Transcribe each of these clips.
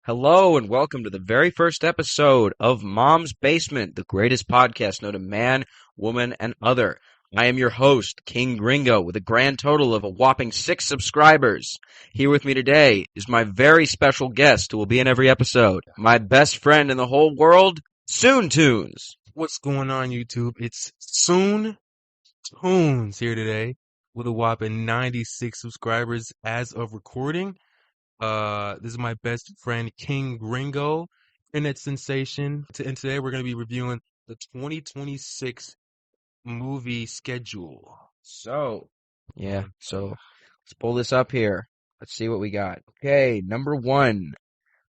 Hello and welcome to the very first episode of Mom's Basement, the greatest podcast known to man, woman, and other. I am your host, King Gringo, with a grand total of a whopping 6 subscribers. Here with me today is my very special guest who will be in every episode, my best friend in the whole world, Soon Tunes. What's going on, YouTube? It's Soon Tunes here today with a whopping 96 subscribers as of recording. This is my best friend, King Gringo, internet sensation. And today we're going to be reviewing the 2026 movie schedule. So let's pull this up here. Let's see what we got. Okay, number 1,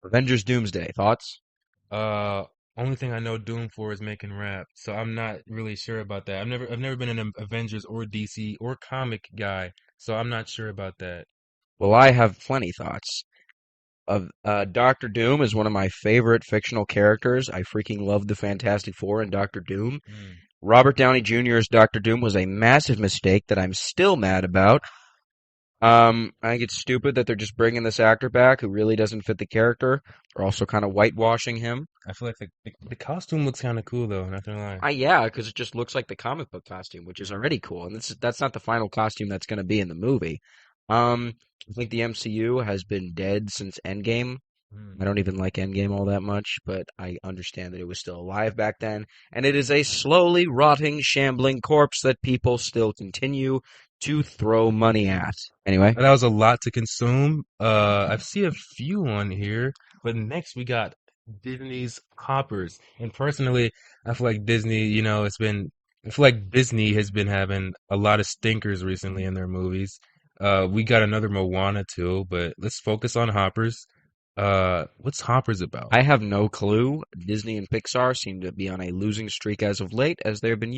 Avengers Doomsday. Thoughts? Uh, Only thing I know Doom for is making rap, so I'm not really sure about that. I've never been an Avengers or DC or comic guy, so I'm not sure about that. Well, I have plenty thoughts. Doctor Doom is one of my favorite fictional characters. I freaking love the Fantastic Four and Doctor Doom. Mm. Robert Downey Jr.'s Doctor Doom was a massive mistake that I'm still mad about. I think it's stupid that they're just bringing this actor back who really doesn't fit the character. They're also kind of whitewashing him. I feel like the costume looks kind of cool though, not gonna lie. Yeah, because it just looks like the comic book costume, which is already cool, and that's not the final costume that's going to be in the movie. I think the MCU has been dead since Endgame. I Mm. don't even like Endgame all that much, but I understand that it was still alive back then, and it is a slowly rotting, shambling corpse that people still continue to throw money at. Anyway, That was a lot to consume. I've seen a few on here, but next we got Disney's Hoppers. And personally, I feel like I feel like Disney has been having a lot of stinkers recently in their movies. We got another Moana too, but let's focus on Hoppers. What's Hoppers about? I have no clue. Disney and Pixar seem to be on a losing streak as of late, as they've been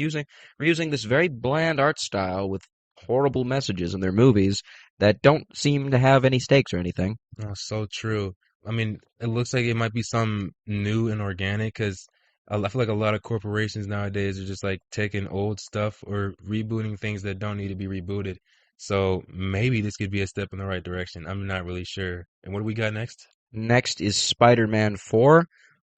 reusing this very bland art style with horrible messages in their movies that don't seem to have any stakes or anything. Oh, so true. I mean, it looks like it might be some new and organic because I feel like a lot of corporations nowadays are just like taking old stuff or rebooting things that don't need to be rebooted. So maybe this could be a step in the right direction. I'm not really sure. And what do we got next? Next is Spider-Man 4.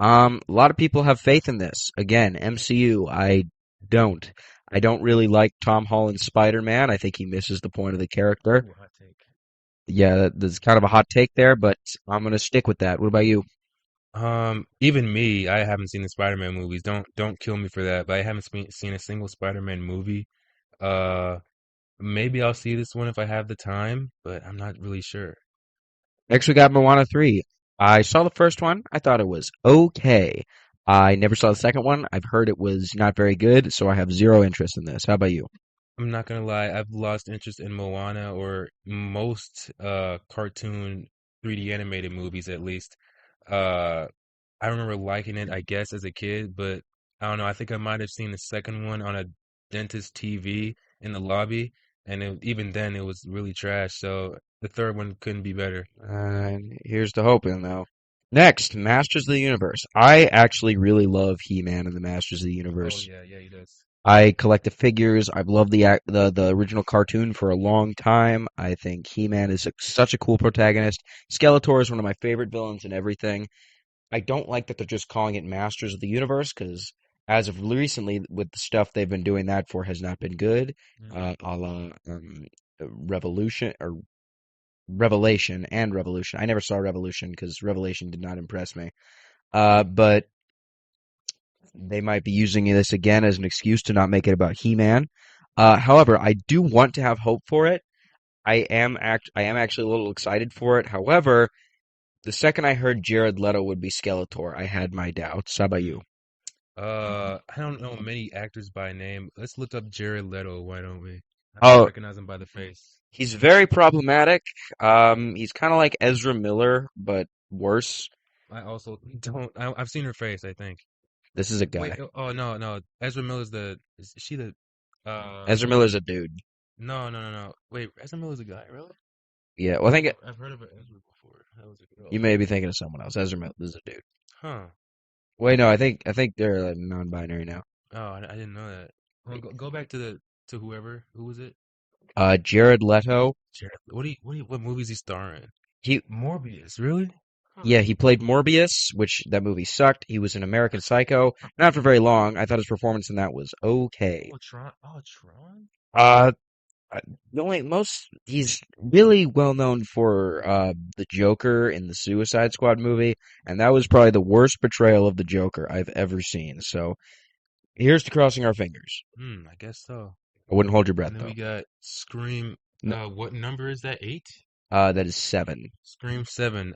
A lot of people have faith in this. Again, MCU, I don't. I don't really like Tom Holland's Spider-Man. I think he misses the point of the character. Ooh, hot take. Yeah, that's kind of a hot take there, but I'm gonna stick with that. What about you? Even me, I haven't seen the Spider-Man movies. Don't kill me for that, but I haven't seen a single Spider-Man movie. Uh, Maybe I'll see this one if I have the time, but I'm not really sure. Next, we got Moana 3. I saw the first one. I thought it was okay. I never saw the second one. I've heard it was not very good, so I have zero interest in this. How about you? I'm not gonna lie, I've lost interest in Moana or most cartoon 3D animated movies at least. Uh I remember liking it, I guess, as a kid, but I don't know, I think I might have seen the second one on a dentist TV in the lobby, and even then it was really trash, so the third one couldn't be better. Here's to hoping, though. Next, Masters of the Universe. I actually really love He-Man and the Masters of the Oh Universe. yeah, yeah, he does. I collect the figures. I've loved the original cartoon for a long time. I think He-Man is such a cool protagonist. Skeletor is one of my favorite villains and everything. I don't like that they're just calling it Masters of the Universe because as of recently, with the stuff they've been doing that for has not been good. Mm. A la Revolution or Revelation and Revolution. I never saw Revolution because Revelation did not impress me. But they might be using this again as an excuse to not make it about He-Man. However, I do want to have hope for it. I am actually a little excited for it. However, the second I heard Jared Leto would be Skeletor, I had my doubts. How about you? I don't know many actors by name. Let's look up Jared Leto, why don't we? I might Oh, recognize him by the face. he's very problematic. He's kind of like Ezra Miller, but worse. I also don't. I've seen her face, I think. This is a Wait, guy. oh no, no. Ezra Miller's the. Is she the? Ezra Miller's a dude. No, no, no, no. Wait, Ezra Miller's a guy, really? Yeah, well, I think I've heard of Ezra before. That was a you girl. may be thinking of someone else. Ezra Miller is a dude. Huh. Wait, no, I think they're like, non-binary now. Oh, I didn't know that. Well, go back to the to whoever. Who was it? Jared Leto. Jared. What movies he starring? He Morbius, really? Huh. Yeah, he played Morbius, which that movie sucked. He was in American Psycho, not for very long. I thought his performance in that was okay. Oh, Tron. Oh, Tron. Uh, the only most he's really well known for the Joker in the Suicide Squad movie, and that was probably the worst portrayal of the Joker I've ever seen. So here's to crossing our fingers. I guess so. I wouldn't hold your breath And then we though. got Scream. What number is that? Eight? That is seven. Scream 7.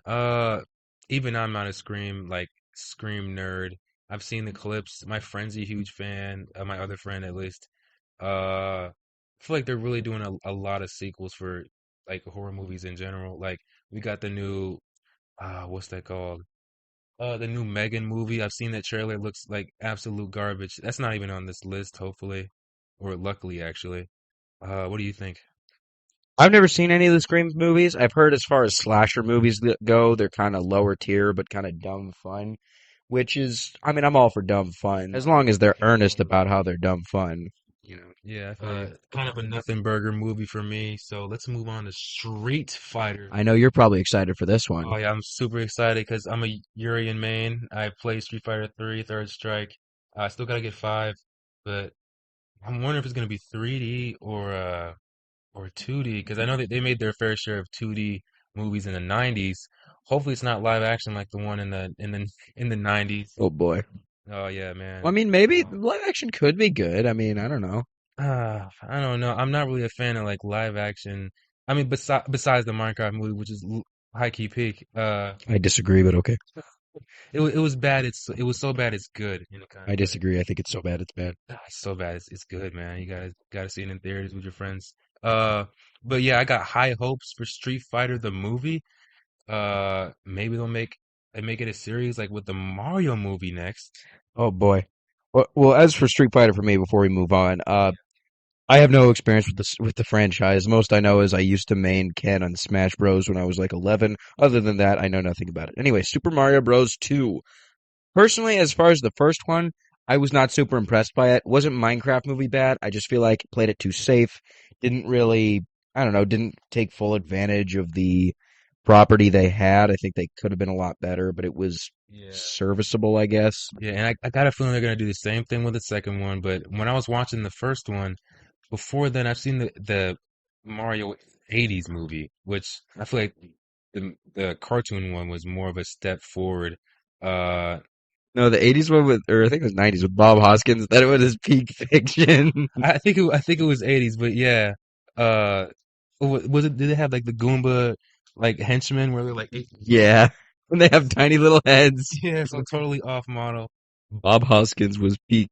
Even I'm not a Scream nerd. I've seen the clips. My friend's a huge fan. My other friend, at least. I feel like they're really doing a lot of sequels for like horror movies in general. Like we got the new, what's that called? The new Megan movie. I've seen that trailer. It looks like absolute garbage. That's not even on this list, hopefully, or luckily, actually. What do you think? I've never seen any of the Scream movies. I've heard as far as slasher movies go, they're kind of lower tier, but kind of dumb fun. Which is, I mean, I'm all for dumb fun as long as they're earnest about how they're dumb fun. You know. Yeah, I feel kind of a nothing burger movie for me. So let's move on to Street Fighter. I know you're probably excited for this one. Oh yeah, I'm super excited because I'm a Urian main. I play Street Fighter 3, Third Strike. I still gotta get 5, but I'm wondering if it's gonna be 3D or 2D because I know that they made their fair share of 2D movies in the 90s. Hopefully it's not live action like the one in the 90s. Oh boy. Oh yeah, Well, I man. mean, maybe live action could be good. I mean, I don't know. I don't know. I'm not really a fan of like live action. I mean, besides the Minecraft movie, which is high key peak. I disagree, but okay. It was bad. It was so bad it's good in a kind I of way. disagree. I think it's so bad it's bad. It's so bad it's good, man. You gotta see it in theaters with your friends. Uh, but yeah, I got high hopes for Street Fighter the movie. Maybe they make it a series like with the Mario movie next. Oh boy. Well, as for Street Fighter for me, before we move on, I have no experience with the franchise. Most I know is I used to main Ken on Smash Bros when I was like 11. Other than that, I know nothing about it. Anyway, Super Mario Bros. 2. Personally, as far as the first one, I was not super impressed by it. Wasn't Minecraft movie bad? I just feel like it played it too safe. Didn't really, I don't know, didn't take full advantage of the property they had. I think they could have been a lot better, but it was Yeah. serviceable, I guess. Yeah, and I got a feeling they're gonna do the same thing with the second one. But when I was watching the first one, before then, I've seen the Mario 80s movie, which I feel like the cartoon one was more of a step forward. Uh, No, the 80s one with, or I think it was 90s with Bob Hoskins. That was his peak fiction. I think it was 80s, but yeah. Uh, was it? Did they have like the Goomba like henchmen where they're like eight? Yeah. When they have tiny little heads. Yeah, so totally off model. Bob Hoskins was peak.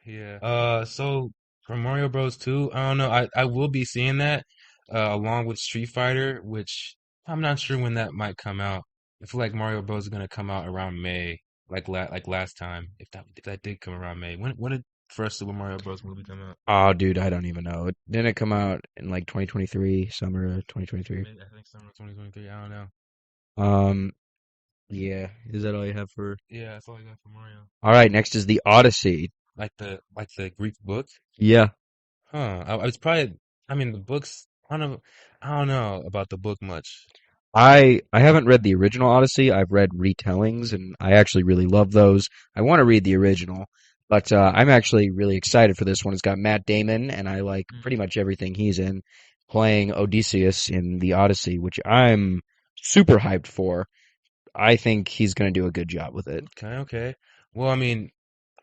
Yeah. So for Mario Bros. 2, I don't know. I will be seeing that along with Street Fighter, which I'm not sure when that might come out. I feel like Mario Bros. Is gonna come out around May, like last time. If that did come around May, when did first Super Mario Bros. Movie come out? Oh, dude, I don't even know. Didn't it come out in like 2023, summer 2023? I think summer 2023. I don't know. Um, yeah. Is that all you have for? Yeah, that's all I got for Mario. All right, next is the Odyssey. Like the Greek book. Yeah. Huh. I was probably. I mean, the books. I don't know about the book much. I haven't read the original Odyssey. I've read retellings, and I actually really love those. I want to read the original, but I'm actually really excited for this one. It's got Matt Damon, and I like pretty much everything he's in, playing Odysseus in the Odyssey, which I'm super hyped for. I think he's going to do a good job with it. Okay, okay. Well, I mean,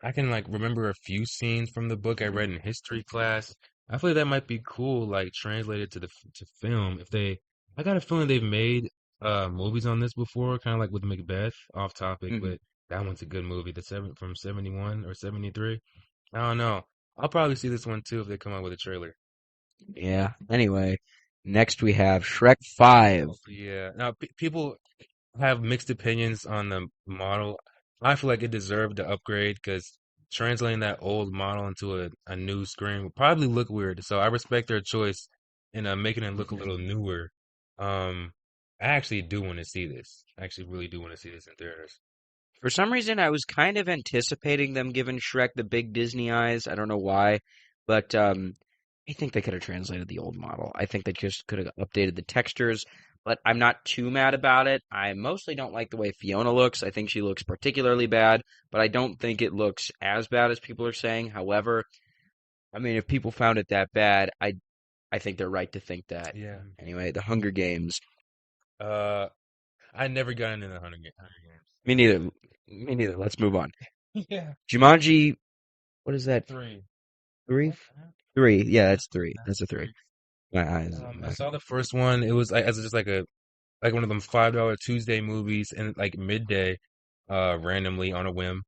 I can like remember a few scenes from the book I read in history class. I feel like that might be cool, like translated to to film. If they, I got a feeling they've made movies on this before, kind of like with Macbeth, off topic, Mhm. but that one's a good movie. The seven from 71 or 73. I don't know. I'll probably see this one too if they come out with a trailer. Yeah. Anyway, next we have Shrek 5. Yeah. Now, people have mixed opinions on the model. I feel like it deserved the upgrade because translating that old model into a new screen would probably look weird. So I respect their choice in making it look a little newer. Um, I actually do want to see this. I actually really do want to see this in theaters. For some reason, I was kind of anticipating them giving Shrek the big Disney eyes. I don't know why, but I think they could have translated the old model. I think they just could have updated the textures. but I'm not too mad about it. I mostly don't like the way Fiona looks. I think she looks particularly bad, but I don't think it looks as bad as people are saying. However, I mean, if people found it that bad, I think they're right to think that. Yeah. Anyway, The Hunger Games. Uh, I never got into the Hunger Me neither. Me neither. Let's move on. Games. Yeah. Jumanji. What is that? Three. Three? What? Huh? Three. Yeah, Yeah, that's three. that's That's a three. three. My eyes. I saw the first one. It was as just like one of them $5 Tuesday movies and like midday, randomly on a whim.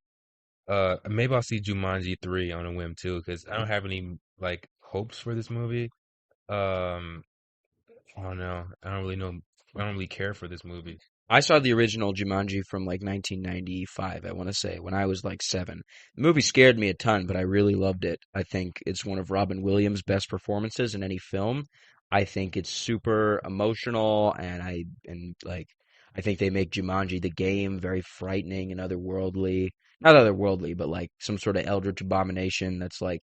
Maybe I'll see Jumanji 3 on a whim too, because I don't have any like hopes for this movie. Um, I don't know. I don't really know. I don't really care for this movie. I saw the original Jumanji from like 1995, I want to say, when I was like 7. The movie scared me a ton, but I really loved it. I think it's one of Robin Williams' best performances in any film. I think it's super emotional, and like I think they make Jumanji the game very frightening and otherworldly. Not otherworldly, but like some sort of eldritch abomination that's like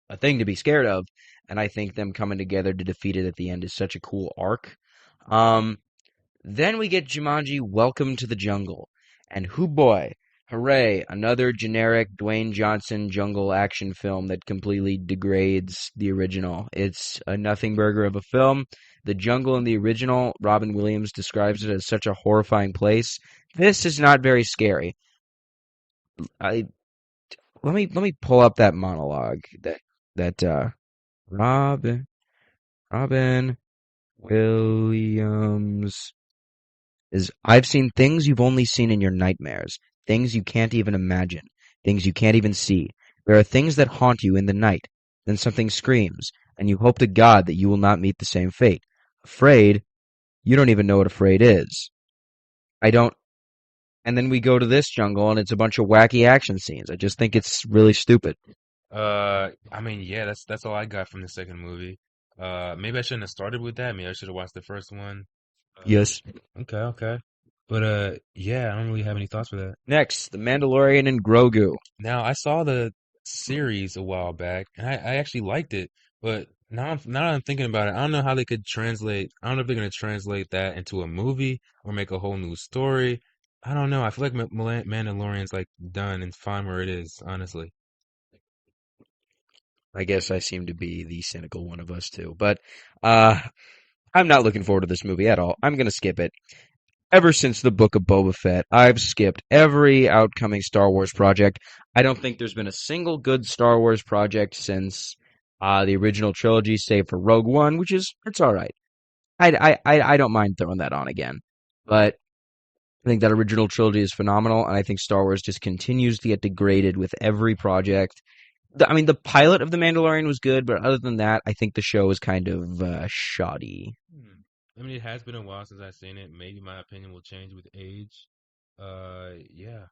a thing to be scared of. And I think them coming together to defeat it at the end is such a cool arc. Um, then we get Jumanji Welcome to the Jungle. And hoo boy, hooray, another generic Dwayne Johnson jungle action film that completely degrades the original. It's a nothing burger of a film. The jungle in the original, Robin Williams describes it as such a horrifying place. This is not very scary. I let me pull up that monologue that Robin Robin Williams is I've seen things you've only seen in your nightmares, things you can't even imagine, things you can't even see. There are things that haunt you in the night. Then something screams, and you hope to God that you will not meet the same fate. Afraid? You don't even know what afraid is. I don't. And then we go to this jungle, and it's a bunch of wacky action scenes. I just think it's really stupid. I mean, yeah, that's all I got from the second movie. Maybe I shouldn't have started with that. Maybe I should have watched the first one. Yes. Okay, okay. But yeah, I don't really have any thoughts for that. Next, The Mandalorian and Grogu. Now, I saw the series a while back, and I actually liked it. But now that I'm thinking about it, I don't know how they could translate. I don't know if they're gonna translate that into a movie or make a whole new story. I don't know. I feel like Mandalorian's like done and fine where it is, honestly. I guess I seem to be the cynical one of us too. But uh, I'm not looking forward to this movie at all. I'm going to skip it. Ever since the Book of Boba Fett, I've skipped every outcoming Star Wars project. I don't think there's been a single good Star Wars project since the original trilogy, save for Rogue One, which is it's all right. I don't mind throwing that on again, but I think that original trilogy is phenomenal, and I think Star Wars just continues to get degraded with every project. I mean, the pilot of The Mandalorian was good, but other than that, I think the show is kind of shoddy. Hmm. I mean, it has been a while since I've seen it. Maybe my opinion will change with age. Yeah.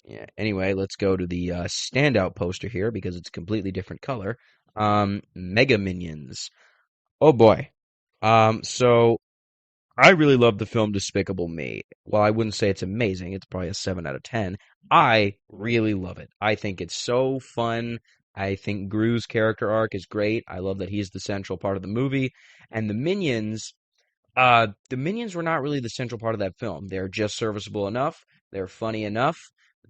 Yeah. Anyway, let's go to the standout poster here because it's a completely different color. Mega Minions. Oh boy. So I really love the film Despicable Me. While I wouldn't say it's amazing, it's probably a 7 out of 10. I really love it. I think it's so fun. I think Gru's character arc is great. I love that he's the central part of the movie. And the minions were not really the central part of that film. They're just serviceable enough. They're funny enough.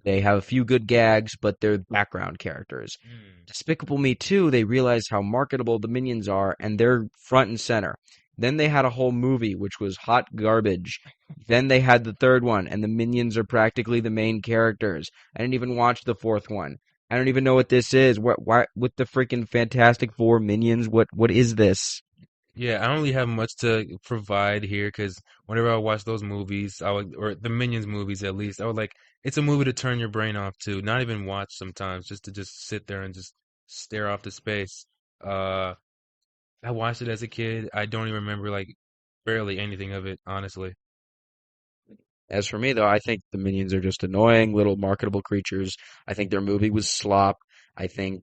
They have a few good gags, but they're background characters. Hmm. Despicable Me 2, they realized how marketable the minions are, and they're front and center. Then they had a whole movie, which was hot garbage. Then they had the third one, and the minions are practically the main characters. I didn't even watch the fourth one. I don't even know what this is. What with the freaking Fantastic Four minions? What is this? Yeah, I don't really have much to provide here because whenever I watch those movies, or the Minions movies at least, I would like, it's a movie to turn your brain off to, not even watch sometimes, just to just sit there and just stare off the space. Uh, I watched it as a kid. I don't even remember like barely anything of it, honestly. As for me, though, I think the minions are just annoying little marketable creatures. I think their movie was slop. I think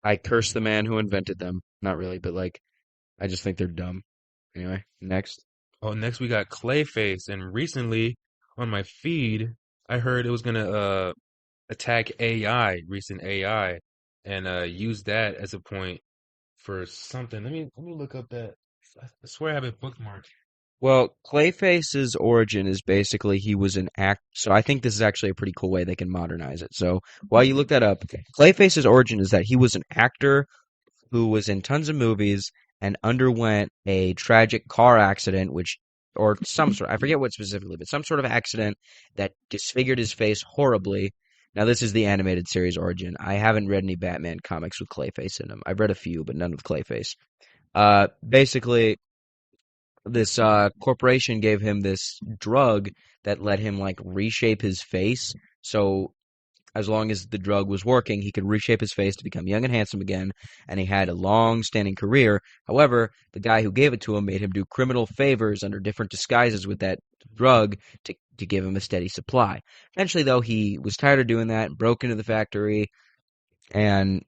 I curse the man who invented them. Not really, but like, I just think they're dumb. Anyway, next. Oh, next we got Clayface, and recently on my feed, I heard it was gonna attack AI, recent AI, and use that as a point for something. Let me look up that. I swear I have it bookmarked. Well, Clayface's origin is basically he was an act. So I think this is actually a pretty cool way they can modernize it. So while you look that up, Clayface's origin is that he was an actor who was in tons of movies and underwent a tragic car accident, which, or some sort, I forget what specifically, but some sort of accident that disfigured his face horribly. Now, this is the animated series origin. I haven't read any Batman comics with Clayface in them. I've read a few, but none with Clayface. Basically, this corporation gave him this drug that let him like reshape his face. So as long as the drug was working, he could reshape his face to become young and handsome again, and he had a long-standing career. However, the guy who gave it to him made him do criminal favors under different disguises with that drug to give him a steady supply. Eventually, though, he was tired of doing that, broke into the factory, and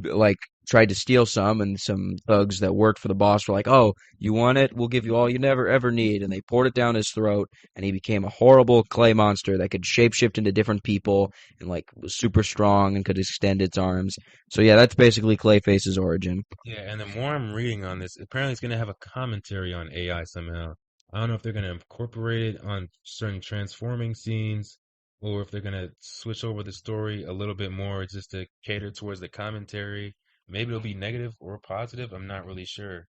like tried to steal some, and some thugs that worked for the boss were like, "Oh, you want it? We'll give you all you never ever need." And they poured it down his throat, and he became a horrible clay monster that could shapeshift into different people and like was super strong and could extend its arms. So yeah, that's basically Clayface's origin. Yeah, and the more I'm reading on this, apparently it's going to have a commentary on AI somehow. I don't know if they're going to incorporate it on certain transforming scenes or if they're going to switch over the story a little bit more just to cater towards the commentary. Maybe it'll be negative or positive. I'm not really sure.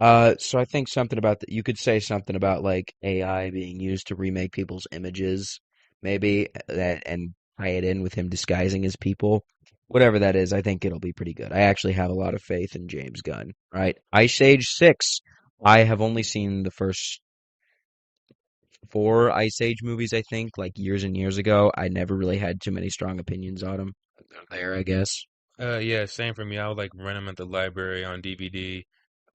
So I think something about that. You could say something about like AI being used to remake people's images, maybe that, and tie it in with him disguising his people. Whatever that is, I think it'll be pretty good. I actually have a lot of faith in James Gunn. Right, Ice Age 6. I have only seen the first four Ice Age movies. I think like years and years ago. I never really had too many strong opinions on them. There, I guess. Yeah, same for me. I would like rent them at the library on DVD.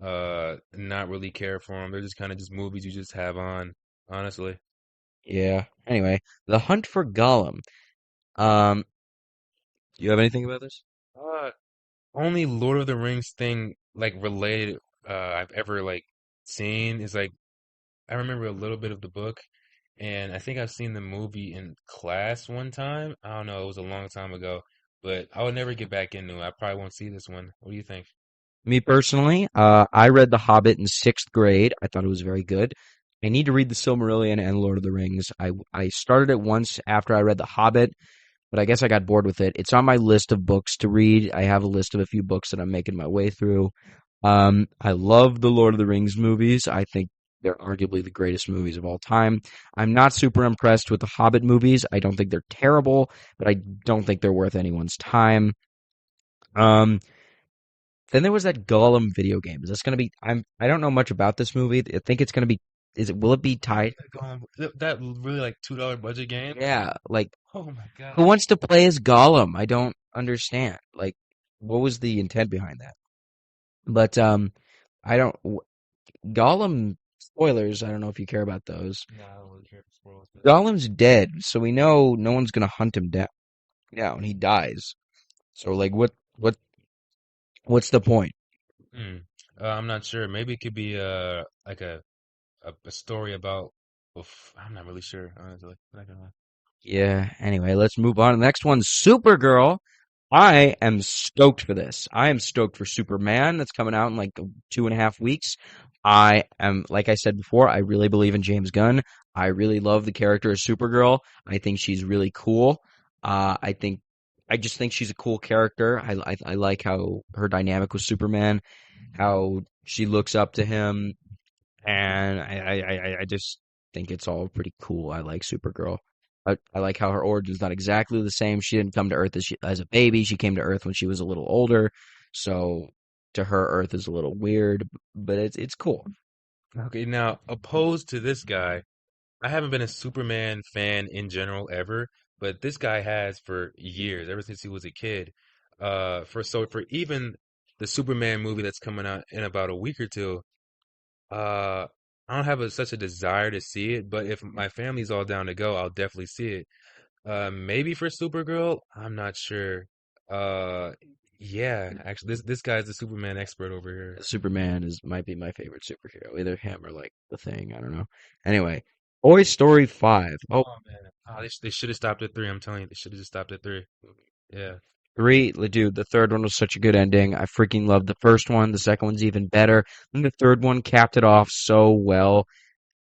Not really care for them. They're just kind of just movies you just have on, honestly. Yeah. Anyway, The Hunt for Gollum. Um, do you have anything about this? Uh, Only Lord of the Rings thing like related I've ever like seen is like I remember a little bit of the book and I think I've seen the movie in class one time. I don't know, it was a long time ago, but I would never get back into it. I probably won't see this one. What do you think? Me personally, I read The Hobbit in sixth grade. I thought it was very good. I need to read The Silmarillion and Lord of the Rings. I started it once after I read The Hobbit, but I guess I got bored with it. It's on my list of books to read. I have a list of a few books that I'm making my way through. I love the Lord of the Rings movies. I think they're arguably the greatest movies of all time. I'm not super impressed with the Hobbit movies. I don't think they're terrible, but I don't think they're worth anyone's time. Um, then there was that Gollum video game. Is this going to be? I don't know much about this movie. I think it's going to be. Is it? Will it be tied? That really like $2 budget game? Yeah. Like, Oh my who gosh. wants to play as Gollum? I don't understand. Like, what was the intent behind that? But I don't. Gollum spoilers. I don't know if you care about those. No, I don't really care for spoilers. Gollum's dead, so we know no one's gonna hunt him down. Yeah, when he dies. So like, what's the point? Hmm. I'm not sure. Maybe it could be like a story about. Oof, I'm not really sure, honestly. Not gonna lie. Yeah. Anyway, let's move on. The next one's Supergirl. I am stoked for this. I am stoked for Superman that's coming out in like 2.5 weeks. I am, like I said before, I really believe in James Gunn. I really love the character of Supergirl. I think she's really cool. I think, I just think she's a cool character. I like how her dynamic with Superman, how she looks up to him, and I just think it's all pretty cool. I like Supergirl. I like how her origin's not exactly the same. She didn't come to Earth as a baby. She came to Earth when she was a little older. So to her, Earth is a little weird, but it's cool. Okay, now opposed to this guy, I haven't been a Superman fan in general ever, but this guy has for years, ever since he was a kid. For even the Superman movie that's coming out in about a week or two, I don't have such a desire to see it, but if my family's all down to go, I'll definitely see it. Maybe for Supergirl, I'm not sure. Uh, yeah, actually, this guy's the Superman expert over here. Superman is might be my favorite superhero. Either him or like the Thing. I don't know. Anyway, Toy Story 5. Oh, Oh man, they should have stopped at three. I'm telling you, they should have just stopped at three. Yeah. Three, dude, the third one was such a good ending. I freaking loved the first one. The second one's even better. And the third one capped it off so well.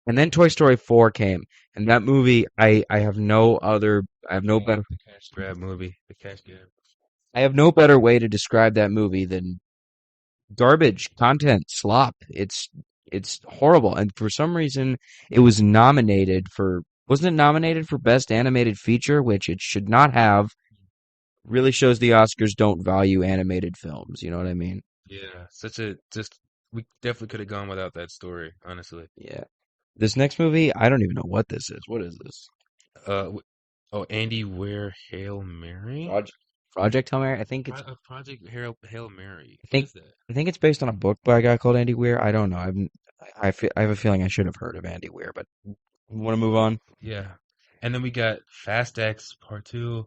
And then Toy Story 4 came. And that movie, I have no better, The cash grab movie. The cash grab. I have no better way to describe that movie than garbage content, slop. It's horrible. And for some reason, it was wasn't it nominated for Best Animated Feature, which it should not have. Really shows the Oscars don't value animated films. You know what I mean? Yeah, such a just we definitely could have gone without that story, honestly. Yeah. This next movie, I don't even know what this is. What is this? Oh, Andy Ware Hail Mary? Project Project Hail Mary? Project Hail Mary. I What think is that? I think it's based on a book by a guy called Andy Weir. I don't know. I have a feeling I should have heard of Andy Weir, but want to move on? Yeah. And then we got Fast X Part 2.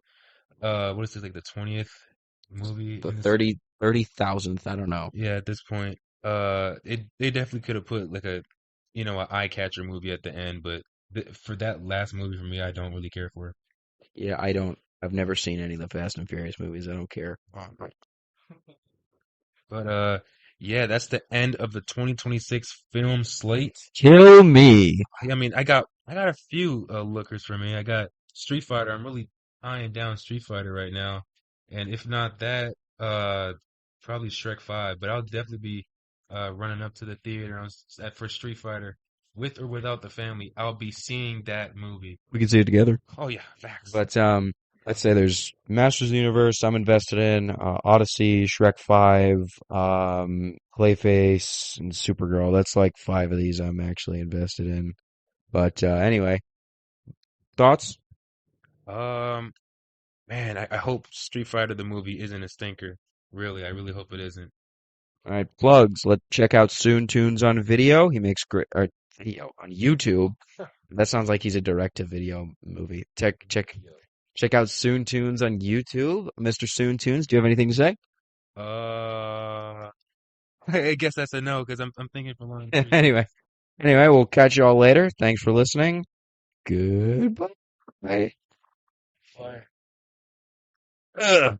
What is this, like the 20th movie The in this? 30,000th. I don't know. Yeah, at this point, they definitely could have put like a eye catcher movie at the end, but for that last movie for me, I don't really care for it. Yeah, I don't. I've never seen any of the Fast and Furious movies. I don't care. But yeah, that's the end of the 2026 film slate. Kill me. I mean, I got a few lookers for me. I got Street Fighter. I'm really eyeing down Street Fighter right now, and if not that, probably Shrek 5. But I'll definitely be running up to the theater for Street Fighter, with or without the family. I'll be seeing that movie. We can see it together. Oh yeah, facts. But let's say there's Masters of the Universe I'm invested in, Odyssey, Shrek 5, Clayface, and Supergirl. That's like five of these I'm actually invested in. But anyway, thoughts? Um, Man, I hope Street Fighter the movie isn't a stinker. Really, I really hope it isn't. All right, plugs. Let's check out Soon Tunes on video. He makes great video on YouTube. That sounds like he's a direct-to-video movie. Check out Soon Tunes on YouTube. Mr. Soon Tunes, do you have anything to say? Uh, I guess that's a no because I'm thinking for line three. Anyway, we'll catch you all later. Thanks for listening. Goodbye. Fire. Ugh.